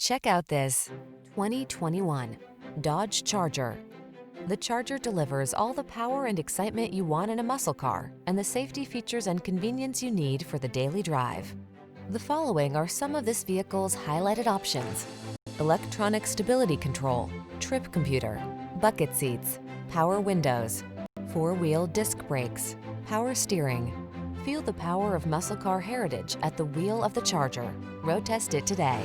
Check out this 2021 Dodge Charger. The Charger delivers all the power and excitement you want in a muscle car and the safety features and convenience you need for the daily drive. The following are some of this vehicle's highlighted options: electronic stability control, trip computer, bucket seats, power windows, four-wheel disc brakes, power steering. Feel the power of muscle car heritage at the wheel of the Charger. Road test it today.